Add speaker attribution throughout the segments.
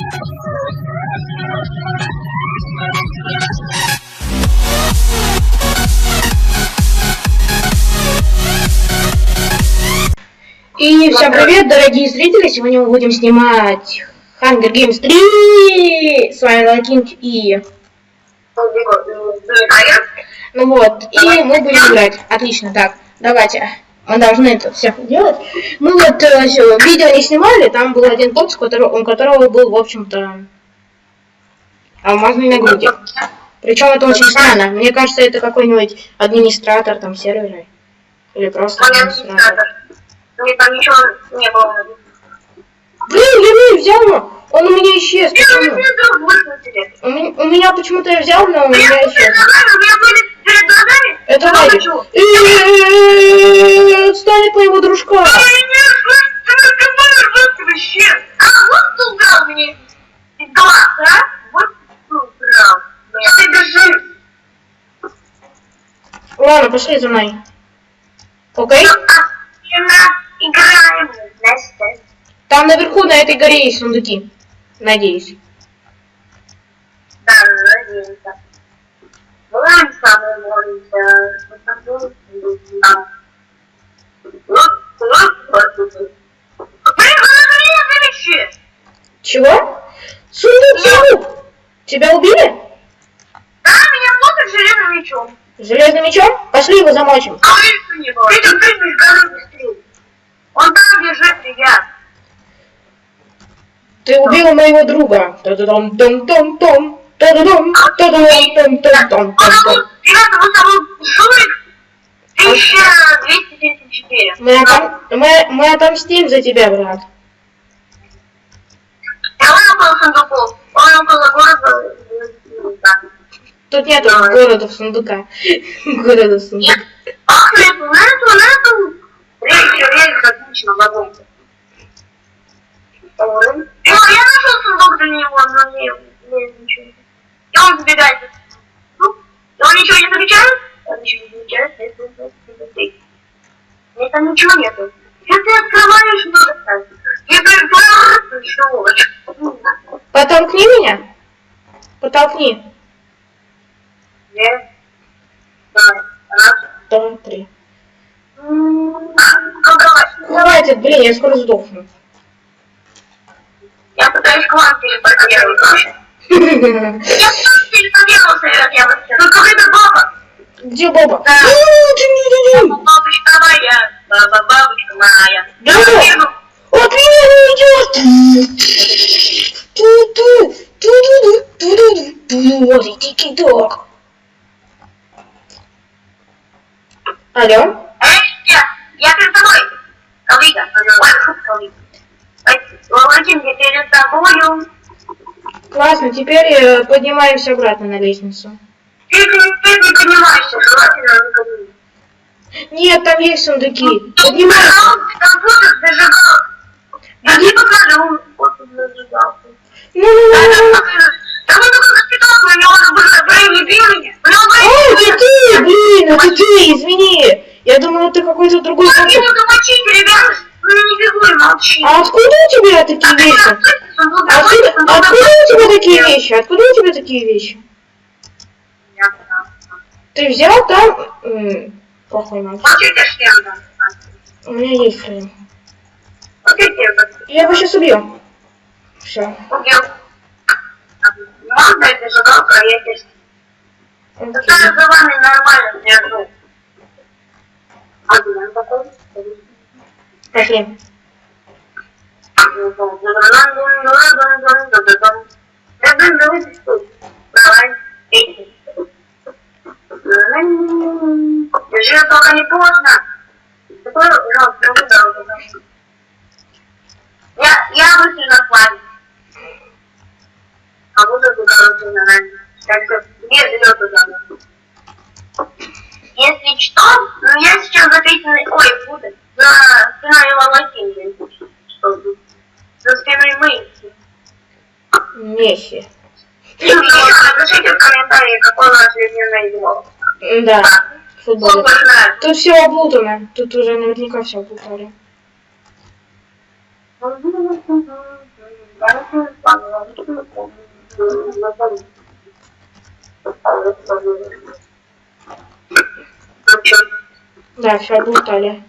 Speaker 1: И всем привет, дорогие зрители! Сегодня мы будем снимать Hunger Games 3! С вами Лакинг и... Ну вот, и мы будем играть. Отлично, так, давайте. Мы должны это все делать. Мы вот видео не снимали, там был один тот, у которого был, в общем-то, алмазный нагрудник. Причем это очень странно. Мне кажется, это какой-нибудь администратор там сервера. Или просто администратор.
Speaker 2: Мне там ничего не было.
Speaker 1: Блин, я не взял его. Он у меня исчез. У меня почему-то я взял, но у меня исчез. Это Вадик. Отстань от моего дружка. Ладно, пошли за мной. Окей?
Speaker 2: Играем вместе.
Speaker 1: Там наверху на этой горе есть сундуки. Надеюсь.
Speaker 2: Да, надеемся. Бываем самые молимся.
Speaker 1: Чего? Сундук! Тебя убили?
Speaker 2: Да, меня плохо железным мечом.
Speaker 1: Железным мечом? Пошли его замочим.
Speaker 2: Он там лежит, ребят.
Speaker 1: Ты убил моего друга. Та-да-дом-том-том-том. Та-да-дом, та-да-дом-том-том-том.
Speaker 2: Ребята, вот там Журик 1274.
Speaker 1: Мы отомстим за тебя, брат.
Speaker 2: А он около сундуков. Он около города.
Speaker 1: Тут нету города в сундука. Города в сундука.
Speaker 2: Ах, нету. Рейс, отлично, вагон. Я нашел сундук для него, но не ничего. И он забегает. Ну, он ничего не замечает? Он ничего не замечает, нет, там ничего нету. Если ты открываешь, что достать? Я говорю, что?
Speaker 1: Потолкни меня. Потолкни.
Speaker 2: Нет. Давай. Раз.
Speaker 1: Два, три.
Speaker 2: Хватит,
Speaker 1: блин, я скоро сдохну.
Speaker 2: Я пытаюсь к вам телепортироваться. Я телепортировался, я вообще. Ну какая-то баба.
Speaker 1: Где Боба?
Speaker 2: Да. Бабочка моя, бабочка моя.
Speaker 1: Да. От меня не идет. Вот и тики-ток. Алло?
Speaker 2: Я перед тобой. Коллега. Владимир, я перед тобою.
Speaker 1: Классно, теперь поднимаемся обратно на лестницу.
Speaker 2: Ты не понимаешь, желательно не поднимись.
Speaker 1: Нет, там есть сундуки.
Speaker 2: Поднимайся. Там будет зажигалка. Я не покажу, вот зажигалку. Да вы только госпиталку, у него не бил меня.
Speaker 1: Это ты, блин, это ты, извини. Я думала, ты какой-то другой.
Speaker 2: Я не буду мочить, ребята. Ну не бегу и молчи.
Speaker 1: А откуда у тебя такие вещи? Откуда у тебя такие вещи? Откуда у тебя такие вещи? Ты взял там... Плохой мальчик. У меня есть шлем. Я его сейчас убью. Все.
Speaker 2: Убил. Можно это зажигалка, а я здесь. Это за вами нормально, я жду. Один такой.
Speaker 1: Пошли.
Speaker 2: Давай. Держи, только не поздно. Такой, пожалуйста, я выйду на плане. А буду туда выйти на нами. Так что, где живет туда? Если что, ну я сейчас записанный, ой, буду, за спиной Лалакинги. За спиной Мэйси.
Speaker 1: Месси.
Speaker 2: Напишите в комментарии, какой у нас любимый идол.
Speaker 1: Да, футбол. Тут все облутано. Тут уже наверняка все облутали. Да, все, облутали.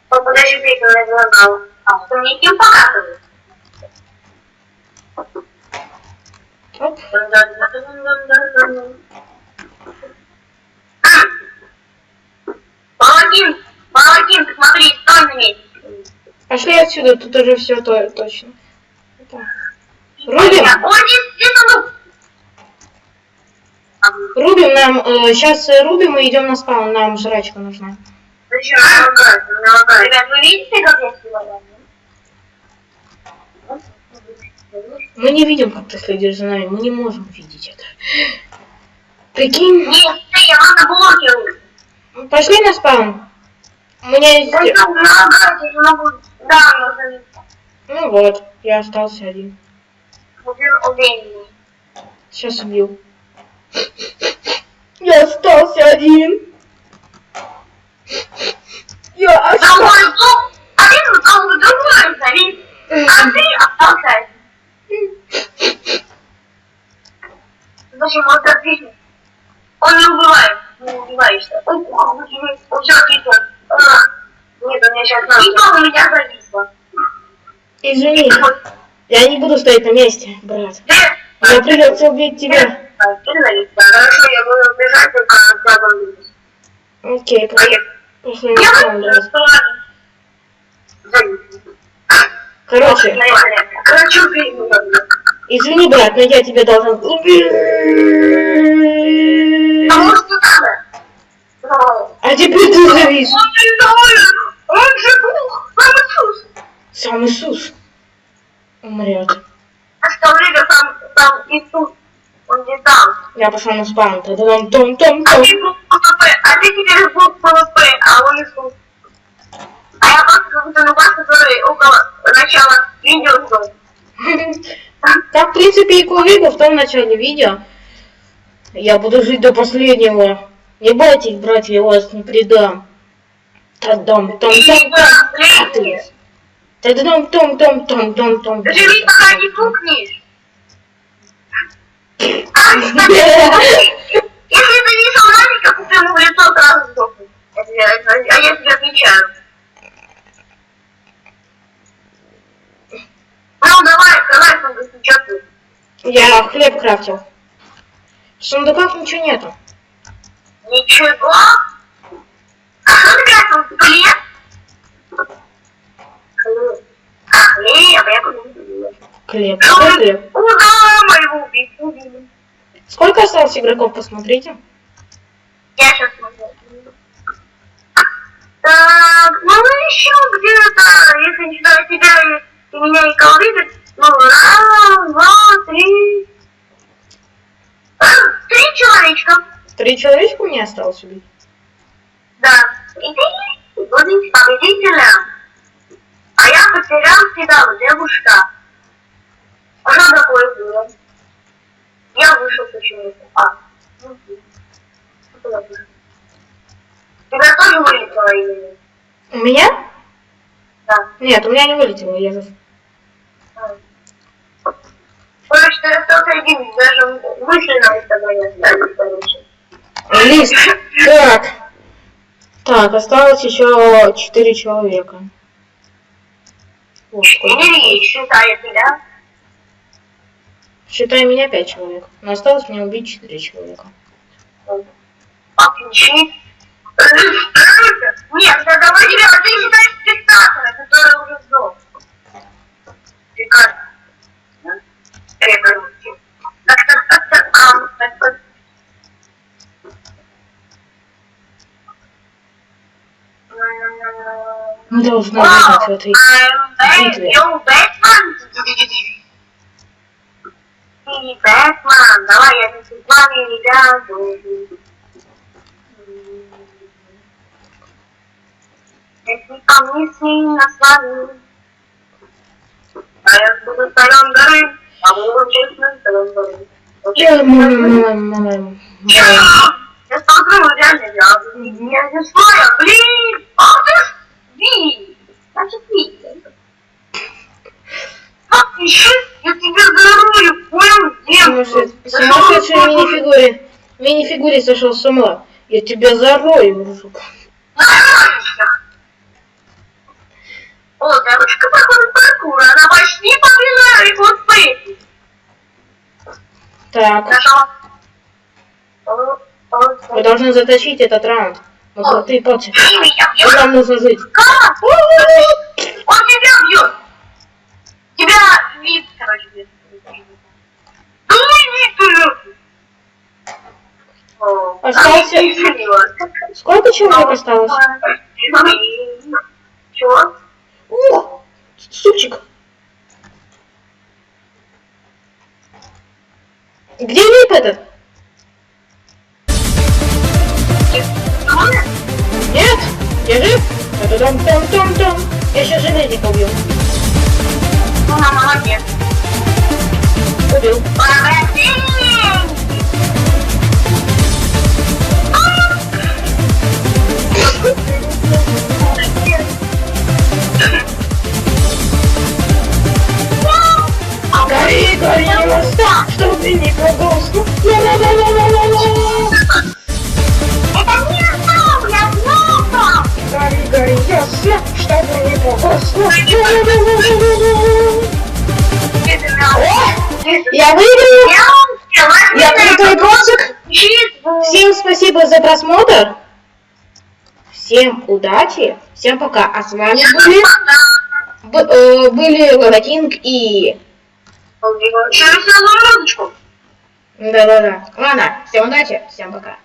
Speaker 2: Подожди, ты не залагал. А что мне кем показывает?
Speaker 1: Оп.
Speaker 2: Паладин, смотри, стой на месте.
Speaker 1: Пошли отсюда, тут уже все точно. Так. Рубим.
Speaker 2: Ой, здесь оно.
Speaker 1: Рубим нам, сейчас рубим и идем на спаун, нам жрачка нужна.
Speaker 2: Зачем? Не лагает. Ребят, вы видите, как я снимаю?
Speaker 1: Мы не видим, как ты следишь за нами, мы не можем видеть это. Прикинь.
Speaker 2: Нет, я вас заблокирую.
Speaker 1: Пошли на спаун. У меня есть...
Speaker 2: Да, не могу. Да, нужно.
Speaker 1: Ну вот, я остался один.
Speaker 2: Убей меня.
Speaker 1: Сейчас убью. Я остался один. Я остался.
Speaker 2: Другой зуб. Один зуб, другой завис. А ты остался один. Зачем он так пишет? Он не убивает. Не убиваешься. Он все отлично. Нет, у меня сейчас надо. И то у меня зависло.
Speaker 1: Извини. Я не буду стоять на месте, брат. Мне придется убить тебя.
Speaker 2: Хорошо, я буду бежать, только тебя убить.
Speaker 1: Окей, пошли на спаун, брат. Короче,
Speaker 2: убей меня.
Speaker 1: извини, брат, но я тебя должен убить.
Speaker 2: Потому что надо.
Speaker 1: А теперь ты завис.
Speaker 2: Он не он же Бог, сам Иисус.
Speaker 1: Сам Иисус умрет.
Speaker 2: Оставляй там Иисус. Он не там.
Speaker 1: Я пошел на спаун.
Speaker 2: А ты Бог ПВП, а ты теперь Бог ПВП, а он Иисус. А я просто какой-то нубас, который около начала видео шел.
Speaker 1: Как, в принципе, и Кулику в том начале видео. Я буду жить до последнего. Не бойтесь, братья, я вас не предам. Та-дом, том,
Speaker 2: И последнее.
Speaker 1: Та-дом, том.
Speaker 2: Живи, пока не пукнешь. Если ты не солдатника, купи ему в лицо, сразу сдохнет. А я тебе отвечаю. Ну, давай, что ты?
Speaker 1: Я хлеб крафтил. В сундуках ничего нету.
Speaker 2: Ничего? А что ты крафтил? Хлеб? Хлеб, я купил.
Speaker 1: Хлеб, какой хлеб?
Speaker 2: Ура, моего убили.
Speaker 1: Сколько осталось игроков, посмотрите.
Speaker 2: Я сейчас смотрю. Так, ну еще где-то, если не считаю тебя и меня и колдыгать, ну, раз, два, три. 3 человечка.
Speaker 1: 3 человечка мне осталось убить.
Speaker 2: Да. И ты будешь победителем. А я потерял тебя, девушка. А что такое было? Я вышел почему-то. Тебя тоже вылетело именно?
Speaker 1: У меня?
Speaker 2: Да.
Speaker 1: Нет, у меня не вылетело, я же...
Speaker 2: Короче, ты остался один, даже мысленно с тобой не остались, короче.
Speaker 1: Лист. Так, осталось еще 4 человека. Вот сколько.
Speaker 2: Или считай тебя.
Speaker 1: Считай меня 5 человек. Но осталось мне убить 4 человека.
Speaker 2: Отлично. Нет, да давай тебя, ты считаешь диктатора, который уже сдох. Прекрасно.
Speaker 1: Мы должны выиграть в этой битве.
Speaker 2: Ты Бэтмен, давай я тут с вами, ребята. Если ко мне сильно с вами, а я буду царем горы, а вы будете честным царем горы. Я смотрю, реально, я не знаю, блин, ах ты ж, ви, значит, ви. Как еще, я тебе дарую, понял, девушку.
Speaker 1: Сумасшедшие мини-фигуры. В мини-фигуре сошел с ума. Я тебя зарою, мужик.
Speaker 2: О, девочка проходит паркур, она почти побила рекорд Фейси.
Speaker 1: Так, вы должны затащить этот раунд. Мы крутые пальцы. И нам нужно жить.
Speaker 2: Как? Он тебя бьет. Тебя вид, короче, бьет. Ну иди ты.
Speaker 1: Остался... Сколько человек осталось?
Speaker 2: Чего?
Speaker 1: О, супчик. Где Вип этот? Нет, я жив. Там. Я сейчас железника убью.
Speaker 2: Ну, молодец.
Speaker 1: Убил. Гори, чтоб ты не погасла.
Speaker 2: Это не знал, я знал.
Speaker 1: Гори, ясно, чтоб ты не погасла. Я выиграл. Я крутой гонщик. Всем спасибо за просмотр. Всем удачи. Всем пока. А с вами были Лоракинг и...
Speaker 2: Через одну минуточку.
Speaker 1: Да. Ладно, всем удачи. Всем пока.